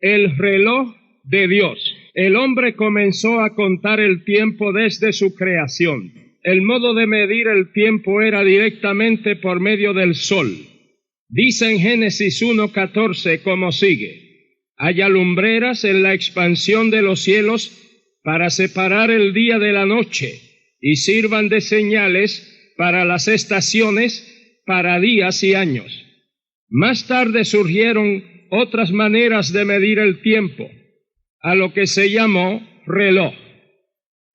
El reloj de Dios. El hombre comenzó a contar el tiempo desde su creación. El modo de medir el tiempo era directamente por medio del sol. Dice en Génesis 1:14 como sigue: haya lumbreras en la expansión de los cielos para separar el día de la noche, y sirvan de señales para las estaciones, para días y años. Más tarde surgieron otras maneras de medir el tiempo, a lo que se llamó reloj.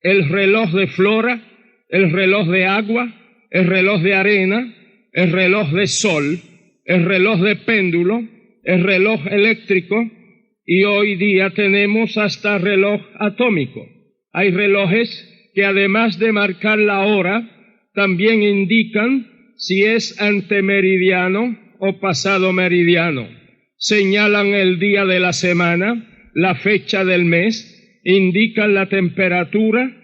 El reloj de flora, el reloj de agua, el reloj de arena, el reloj de sol, el reloj de péndulo, el reloj eléctrico, y hoy día tenemos hasta reloj atómico. Hay relojes que además de marcar la hora, también indican si es antemeridiano o pasado meridiano. Señalan el día de la semana, la fecha del mes, indican la temperatura,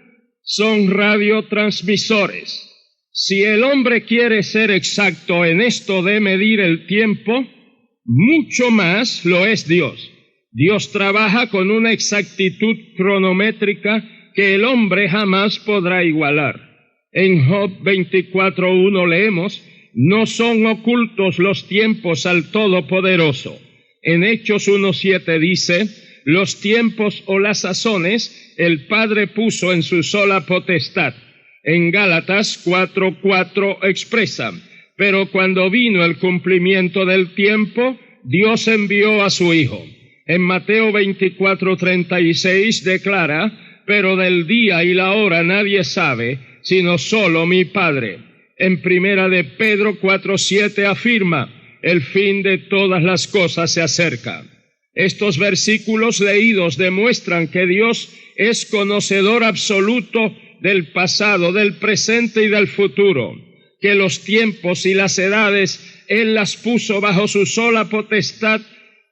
son radiotransmisores. Si el hombre quiere ser exacto en esto de medir el tiempo, mucho más lo es Dios. Dios trabaja con una exactitud cronométrica que el hombre jamás podrá igualar. En Job 24:1 leemos: no son ocultos los tiempos al Todopoderoso. En Hechos 1:7 dice: los tiempos o las sazones el Padre puso en su sola potestad. En Gálatas 4:4 expresa: pero cuando vino el cumplimiento del tiempo, Dios envió a su Hijo. En Mateo 24:36 declara: pero del día y la hora nadie sabe, sino solo mi Padre. En Primera de Pedro 4:7 afirma: el fin de todas las cosas se acerca. Estos versículos leídos demuestran que Dios es conocedor absoluto del pasado, del presente y del futuro, que los tiempos y las edades Él las puso bajo su sola potestad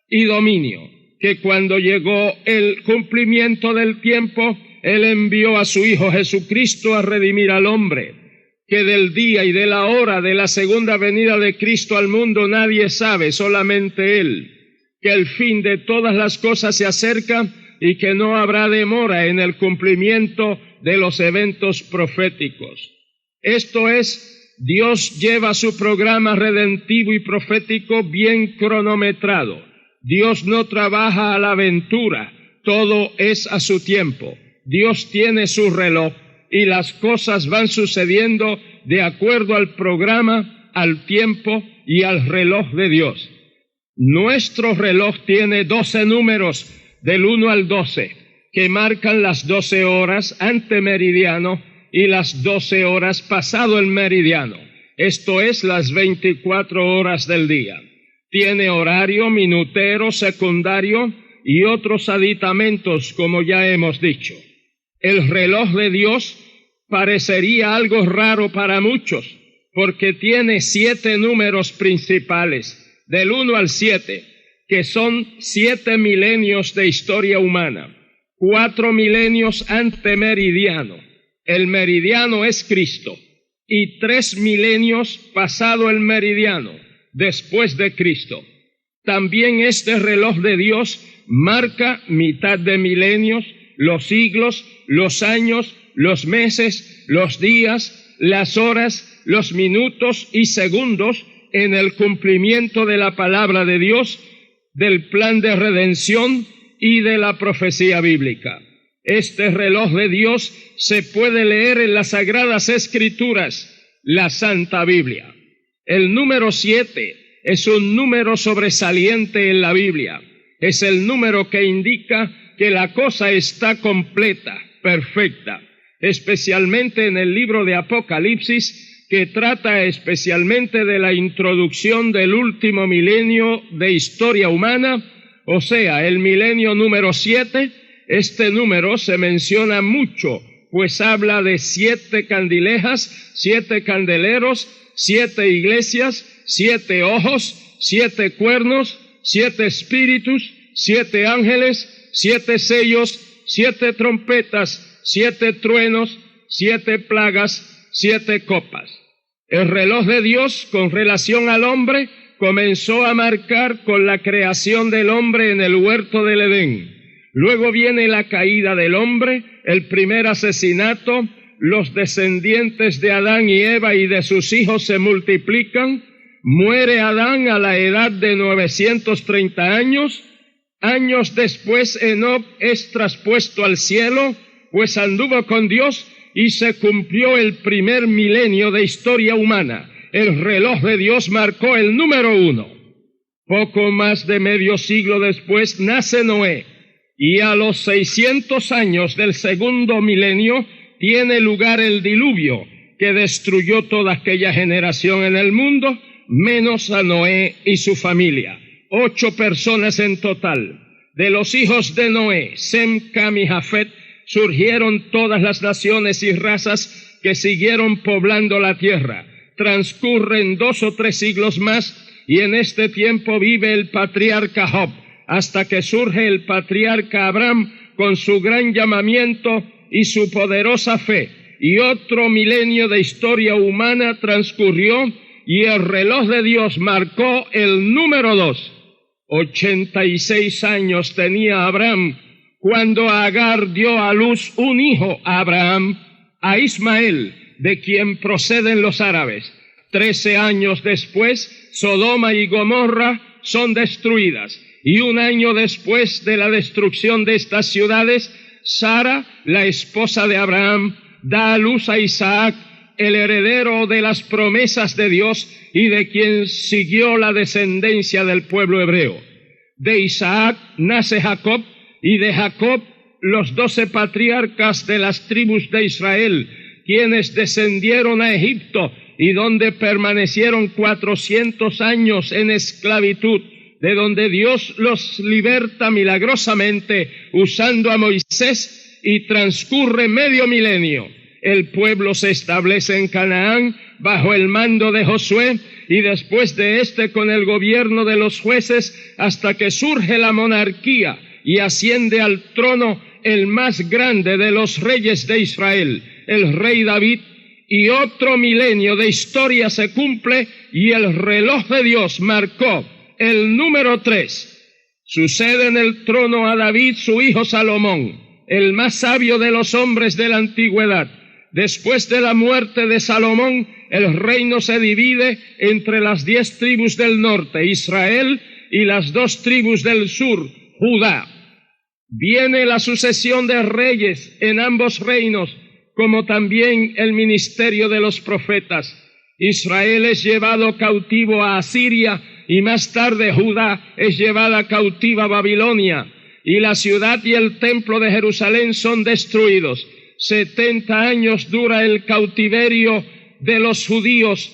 y dominio, que cuando llegó el cumplimiento del tiempo, Él envió a su Hijo Jesucristo a redimir al hombre, que del día y de la hora de la segunda venida de Cristo al mundo nadie sabe, solamente Él, que el fin de todas las cosas se acerca y que no habrá demora en el cumplimiento de los eventos proféticos. Esto es, Dios lleva su programa redentivo y profético bien cronometrado. Dios no trabaja a la aventura, todo es a su tiempo. Dios tiene su reloj y las cosas van sucediendo de acuerdo al programa, al tiempo y al reloj de Dios. Nuestro reloj tiene 12 números del 1 al 12, que marcan las 12 horas antemeridiano y las 12 horas pasado el meridiano, esto es, las 24 horas del día. Tiene horario, minutero, secundario y otros aditamentos, como ya hemos dicho. El reloj de Dios parecería algo raro para muchos, porque tiene 7 números principales, del 1 al 7, que son 7 milenios de historia humana, 4 milenios antemeridiano. El meridiano es Cristo, y 3 milenios pasado el meridiano, después de Cristo. También este reloj de Dios marca mitad de milenios, los siglos, los años, los meses, los días, las horas, los minutos y segundos en el cumplimiento de la palabra de Dios, del plan de redención y de la profecía bíblica. Este reloj de Dios se puede leer en las Sagradas Escrituras, la Santa Biblia. El número 7 es un número sobresaliente en la Biblia. Es el número que indica que la cosa está completa, perfecta, especialmente en el libro de Apocalipsis, que trata especialmente de la introducción del último milenio de historia humana, o sea, el milenio número 7. Este número se menciona mucho, pues habla de 7 candilejas, 7 candeleros, 7 iglesias, 7 ojos, 7 cuernos, 7 espíritus, 7 ángeles, 7 sellos, 7 trompetas, 7 truenos, 7 plagas, 7 copas. El reloj de Dios con relación al hombre comenzó a marcar con la creación del hombre en el huerto del Edén. Luego viene la caída del hombre, el primer asesinato, los descendientes de Adán y Eva y de sus hijos se multiplican, muere Adán a la edad de 930 años. Años después Enoc es traspuesto al cielo, pues anduvo con Dios y se cumplió el primer milenio de historia humana. El reloj de Dios marcó el número 1. Poco más de medio siglo después nace Noé, y a los 600 años del segundo milenio tiene lugar el diluvio, que destruyó toda aquella generación en el mundo, menos a Noé y su familia. 8 personas en total. De los hijos de Noé, Sem, Cam y Jafet, surgieron todas las naciones y razas que siguieron poblando la tierra. Transcurren 2 o 3 siglos más, y en este tiempo vive el patriarca Job, hasta que surge el patriarca Abraham con su gran llamamiento y su poderosa fe. Y otro milenio de historia humana transcurrió, y el reloj de Dios marcó el número 2. 86 años tenía Abraham cuando Agar dio a luz un hijo a Abraham, a Ismael, de quien proceden los árabes. 13 años después, Sodoma y Gomorra son destruidas, y 1 año después de la destrucción de estas ciudades, Sara, la esposa de Abraham, da a luz a Isaac, el heredero de las promesas de Dios y de quien siguió la descendencia del pueblo hebreo. De Isaac nace Jacob, y de Jacob los 12 patriarcas de las tribus de Israel, quienes descendieron a Egipto y donde permanecieron 400 años en esclavitud, de donde Dios los liberta milagrosamente usando a Moisés, y transcurre medio milenio. El pueblo se establece en Canaán bajo el mando de Josué, y después de este con el gobierno de los jueces, hasta que surge la monarquía y asciende al trono el más grande de los reyes de Israel, el rey David, y otro milenio de historia se cumple, y el reloj de Dios marcó el número 3. Sucede en el trono a David su hijo Salomón, el más sabio de los hombres de la antigüedad. Después de la muerte de Salomón, el reino se divide entre las 10 tribus del norte, Israel, y las 2 tribus del sur, Judá. Viene la sucesión de reyes en ambos reinos, como también el ministerio de los profetas. Israel es llevado cautivo a Asiria, y más tarde Judá es llevada cautiva a Babilonia, y la ciudad y el templo de Jerusalén son destruidos. 70 años dura el cautiverio de los judíos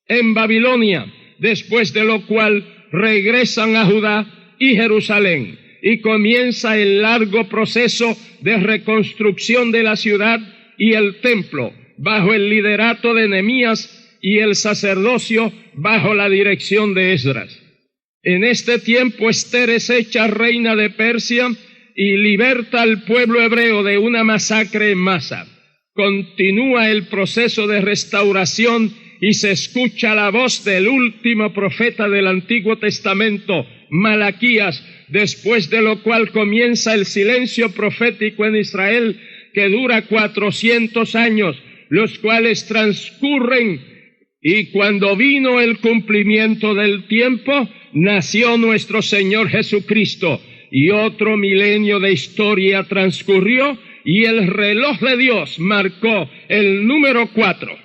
en Babilonia, después de lo cual regresan a Judá y Jerusalén, y comienza el largo proceso de reconstrucción de la ciudad y el templo, bajo el liderato de Nehemías, y el sacerdocio bajo la dirección de Esdras. En este tiempo Ester es hecha reina de Persia y liberta al pueblo hebreo de una masacre en masa. Continúa el proceso de restauración y se escucha la voz del último profeta del Antiguo Testamento, Malaquías, después de lo cual comienza el silencio profético en Israel, que dura 400 años, los cuales transcurren, y cuando vino el cumplimiento del tiempo, nació nuestro Señor Jesucristo, y otro milenio de historia transcurrió, y el reloj de Dios marcó el número 4.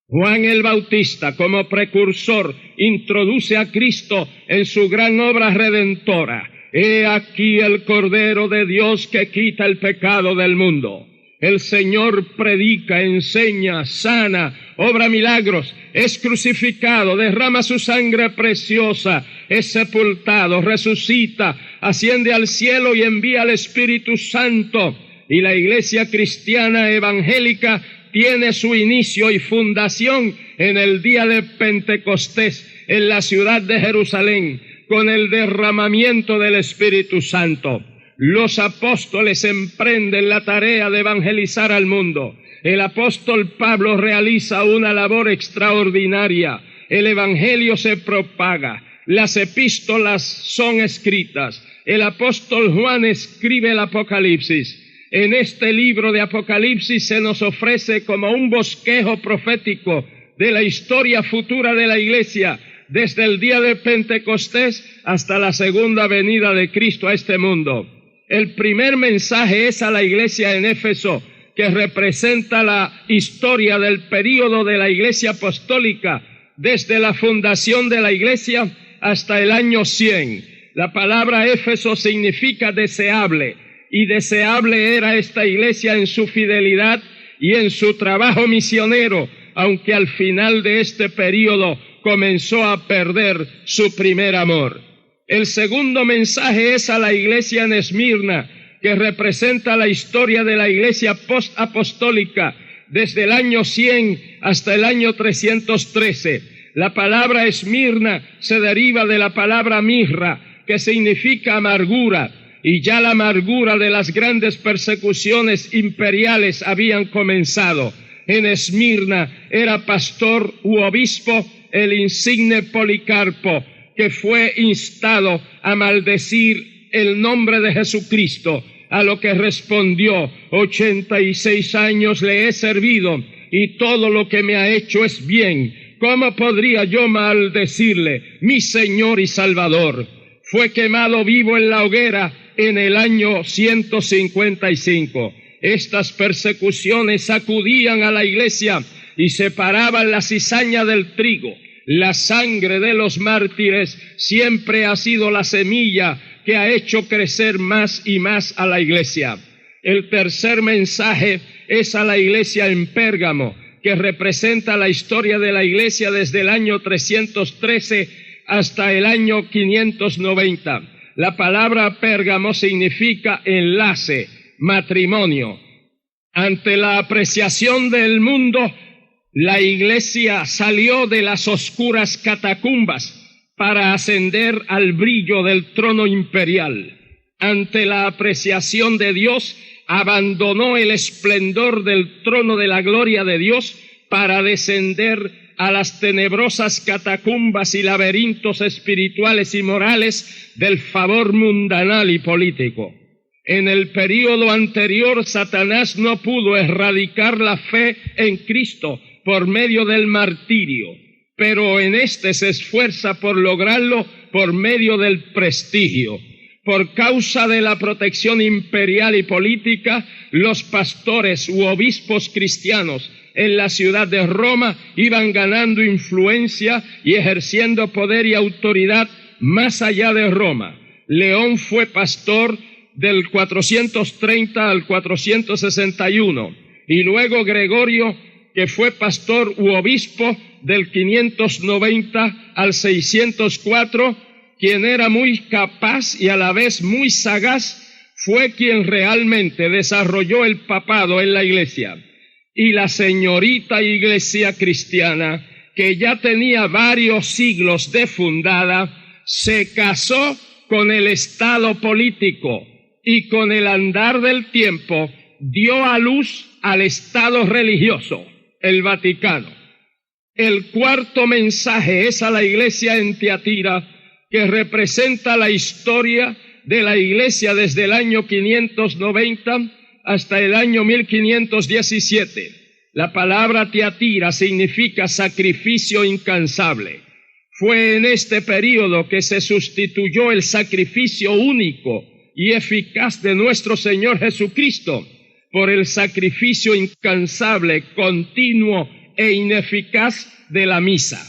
Juan el Bautista, como precursor, introduce a Cristo en su gran obra redentora. He aquí el Cordero de Dios que quita el pecado del mundo. El Señor predica, enseña, sana, obra milagros, es crucificado, derrama su sangre preciosa, es sepultado, resucita, asciende al cielo y envía al Espíritu Santo. Y la iglesia cristiana evangélica tiene su inicio y fundación en el día de Pentecostés, en la ciudad de Jerusalén, con el derramamiento del Espíritu Santo. Los apóstoles emprenden la tarea de evangelizar al mundo. El apóstol Pablo realiza una labor extraordinaria. El evangelio se propaga. las epístolas son escritas. El apóstol Juan escribe el Apocalipsis. En este libro de Apocalipsis se nos ofrece como un bosquejo profético de la historia futura de la iglesia, desde el día de Pentecostés hasta la segunda venida de Cristo a este mundo. El primer mensaje es a la iglesia en Éfeso, que representa la historia del período de la iglesia apostólica, desde la fundación de la iglesia hasta el año 100. La palabra Éfeso significa deseable, y deseable era esta iglesia en su fidelidad y en su trabajo misionero, aunque al final de este período comenzó a perder su primer amor. El segundo mensaje es a la iglesia en Esmirna, que representa la historia de la iglesia post-apostólica desde el año 100 hasta el año 313. La palabra Esmirna se deriva de la palabra mirra, que significa amargura, y ya la amargura de las grandes persecuciones imperiales habían comenzado. En Esmirna era pastor u obispo el insigne Policarpo, que fue instado a maldecir el nombre de Jesucristo, a lo que respondió: 86 años le he servido y todo lo que me ha hecho es bien. ¿Cómo podría yo maldecirle, mi Señor y Salvador? Fue quemado vivo en la hoguera en el año 155. Estas persecuciones sacudían a la iglesia y separaban la cizaña del trigo. La sangre de los mártires siempre ha sido la semilla que ha hecho crecer más y más a la iglesia. El tercer mensaje es a la iglesia en Pérgamo, que representa la historia de la iglesia desde el año 313 hasta el año 590. La palabra Pérgamo significa enlace, matrimonio. Ante la apreciación del mundo, la iglesia salió de las oscuras catacumbas para ascender al brillo del trono imperial. Ante la apreciación de Dios, abandonó el esplendor del trono de la gloria de Dios para descender a las tenebrosas catacumbas y laberintos espirituales y morales del favor mundanal y político. En el período anterior, Satanás no pudo erradicar la fe en Cristo por medio del martirio, pero en este se esfuerza por lograrlo por medio del prestigio. Por causa de la protección imperial y política, los pastores u obispos cristianos en la ciudad de Roma iban ganando influencia y ejerciendo poder y autoridad más allá de Roma. León fue pastor del 430 al 461, y luego Gregorio, que fue pastor u obispo del 590 al 604, quien era muy capaz y a la vez muy sagaz, fue quien realmente desarrolló el papado en la iglesia. Y la señorita iglesia cristiana, que ya tenía varios siglos de fundada, se casó con el estado político y con el andar del tiempo dio a luz al estado religioso, el Vaticano. El cuarto mensaje es a la iglesia en Tiatira, que representa la historia de la iglesia desde el año 590 hasta el año 1517. La palabra Tiatira significa sacrificio incansable. Fue en este período que se sustituyó el sacrificio único y eficaz de nuestro Señor Jesucristo por el sacrificio incansable, continuo e ineficaz de la misa.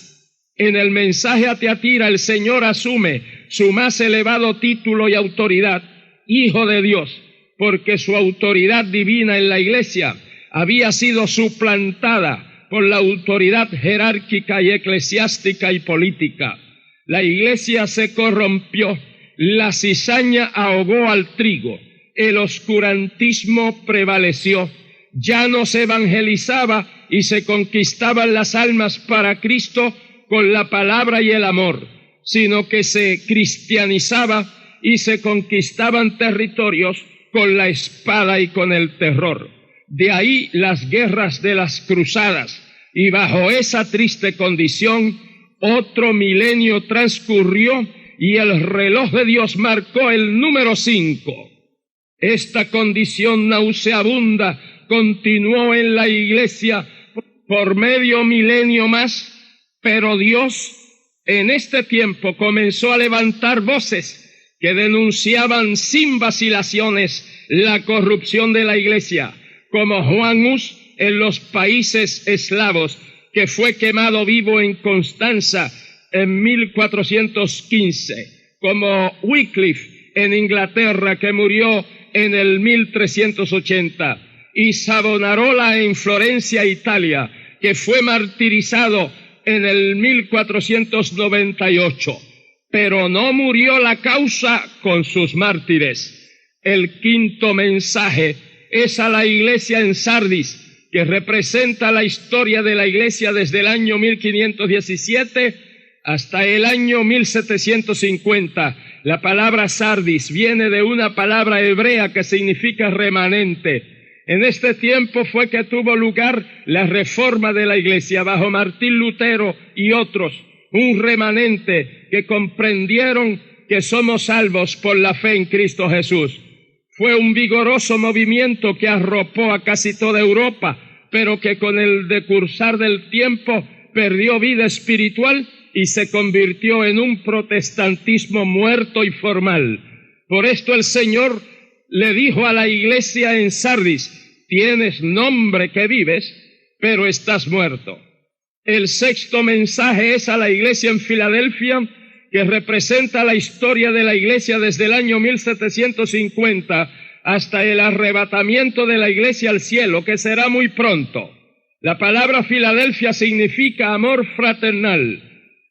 En el mensaje a Tiatira, el Señor asume su más elevado título y autoridad, Hijo de Dios, porque su autoridad divina en la iglesia había sido suplantada por la autoridad jerárquica y eclesiástica y política. La iglesia se corrompió, la cizaña ahogó al trigo, el oscurantismo prevaleció, ya no se evangelizaba y se conquistaban las almas para Cristo con la palabra y el amor, sino que se cristianizaba y se conquistaban territorios con la espada y con el terror. De ahí las guerras de las cruzadas, y bajo esa triste condición, Otro milenio transcurrió y el reloj de Dios marcó el número 5. Esta condición nauseabunda continuó en la iglesia por medio milenio más, pero Dios en este tiempo comenzó a levantar voces que denunciaban sin vacilaciones la corrupción de la iglesia, como Juan Hus en los países eslavos, que fue quemado vivo en Constanza en 1415, como Wycliffe en Inglaterra, que murió en el 1380, y Savonarola en Florencia, Italia, que fue martirizado en el 1498, pero no murió la causa con sus mártires. El quinto mensaje es a la iglesia en Sardis, que representa la historia de la iglesia desde el año 1517 hasta el año 1750. La palabra Sardis viene de una palabra hebrea que significa remanente. En este tiempo fue que tuvo lugar la reforma de la iglesia bajo Martín Lutero y otros, un remanente que comprendieron que somos salvos por la fe en Cristo Jesús. Fue un vigoroso movimiento que arropó a casi toda Europa, pero que con el decursar del tiempo perdió vida espiritual y se convirtió en un protestantismo muerto y formal. Por esto el Señor le dijo a la iglesia en Sardis: tienes nombre que vives, pero estás muerto. El sexto mensaje es a la iglesia en Filadelfia, que representa la historia de la iglesia desde el año 1750 hasta el arrebatamiento de la iglesia al cielo, que será muy pronto. La palabra Filadelfia significa amor fraternal.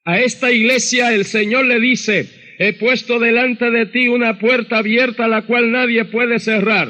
A esta iglesia el Señor le dice: he puesto delante de ti una puerta abierta, la cual nadie puede cerrar.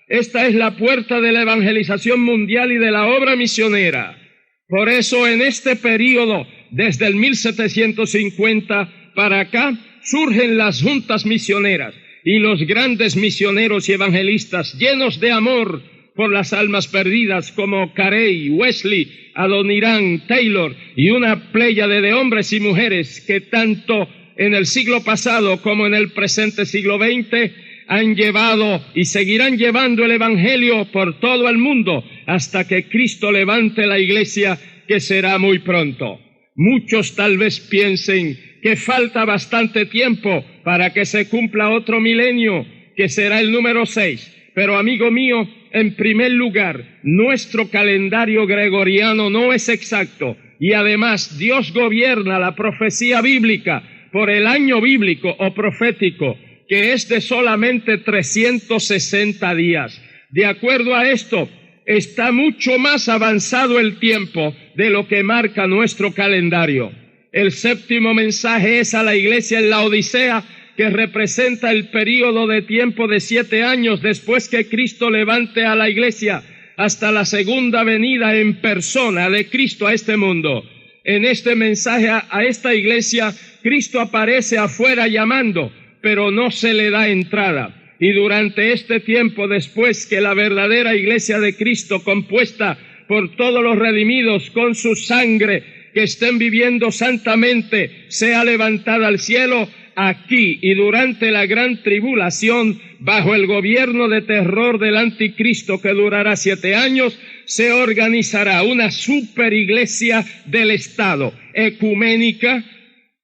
Esta es la puerta de la evangelización mundial y de la obra misionera. Por eso en este período, desde el 1750 para acá, surgen las juntas misioneras y los grandes misioneros y evangelistas llenos de amor por las almas perdidas, como Carey, Wesley, Adoniram, Taylor y una pléyade de hombres y mujeres que tanto en el siglo pasado como en el presente siglo XX han llevado y seguirán llevando el evangelio por todo el mundo hasta que Cristo levante la iglesia, que será muy pronto. Muchos tal vez piensen que falta bastante tiempo para que se cumpla otro milenio, que será el número 6. Pero, amigo mío, en primer lugar, nuestro calendario gregoriano no es exacto, y además Dios gobierna la profecía bíblica por el año bíblico o profético, que es de solamente 360 días. De acuerdo a esto, está mucho más avanzado el tiempo de lo que marca nuestro calendario. El séptimo mensaje es a la iglesia en la Odisea, que representa el período de tiempo de 7 años después que Cristo levante a la iglesia hasta la segunda venida en persona de Cristo a este mundo. En este mensaje a esta iglesia, Cristo aparece afuera llamando, pero no se le da entrada. Y durante este tiempo, después que la verdadera iglesia de Cristo, compuesta por todos los redimidos con su sangre, que estén viviendo santamente, sea levantada al cielo, aquí y durante la gran tribulación, bajo el gobierno de terror del anticristo que durará 7 años, se organizará una superiglesia del Estado, ecuménica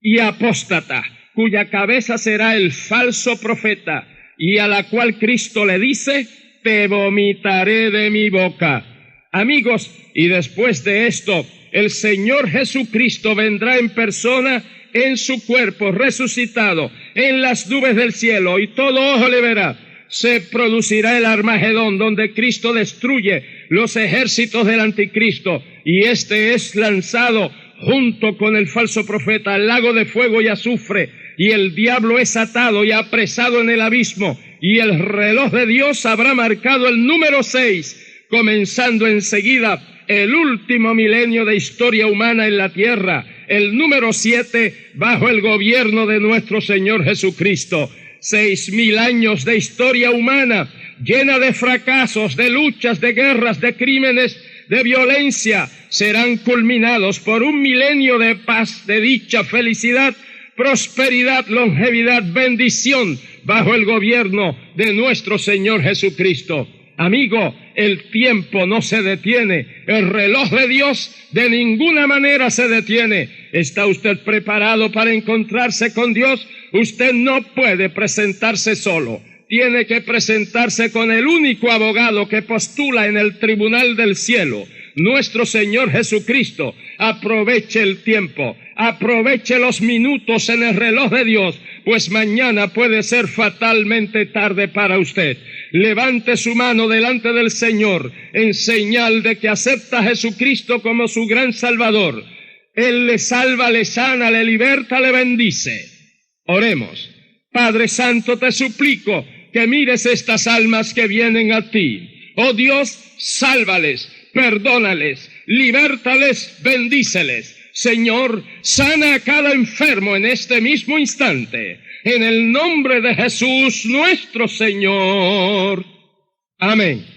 y apóstata, cuya cabeza será el falso profeta, y a la cual Cristo le dice: te vomitaré de mi boca. Amigos, y después de esto, el Señor Jesucristo vendrá en persona en su cuerpo resucitado en las nubes del cielo, y todo ojo le verá. Se producirá el Armagedón, donde Cristo destruye los ejércitos del anticristo, y este es lanzado junto con el falso profeta al lago de fuego y azufre, y el diablo es atado y apresado en el abismo, y el reloj de Dios habrá marcado el número 6, comenzando enseguida el último milenio de historia humana en la tierra, el número 7 bajo el gobierno de nuestro Señor Jesucristo. 6,000 años de historia humana llena de fracasos, de luchas, de guerras, de crímenes, de violencia serán culminados por un milenio de paz, de dicha, felicidad, prosperidad, longevidad, bendición bajo el gobierno de nuestro Señor Jesucristo. Amigo, el tiempo no se detiene, el reloj de Dios de ninguna manera se detiene. ¿Está usted preparado para encontrarse con Dios? Usted no puede presentarse solo. Tiene que presentarse con el único abogado que postula en el tribunal del cielo, nuestro Señor Jesucristo. Aproveche el tiempo, aproveche los minutos en el reloj de Dios, pues mañana puede ser fatalmente tarde para usted. Levante su mano delante del Señor en señal de que acepta a Jesucristo como su gran Salvador. Él le salva, le sana, le liberta, le bendice. Oremos. Padre Santo, te suplico que mires estas almas que vienen a ti. Oh Dios, sálvales, perdónales, libértales, bendíceles. Señor, sana a cada enfermo en este mismo instante. En el nombre de Jesús nuestro Señor. Amén.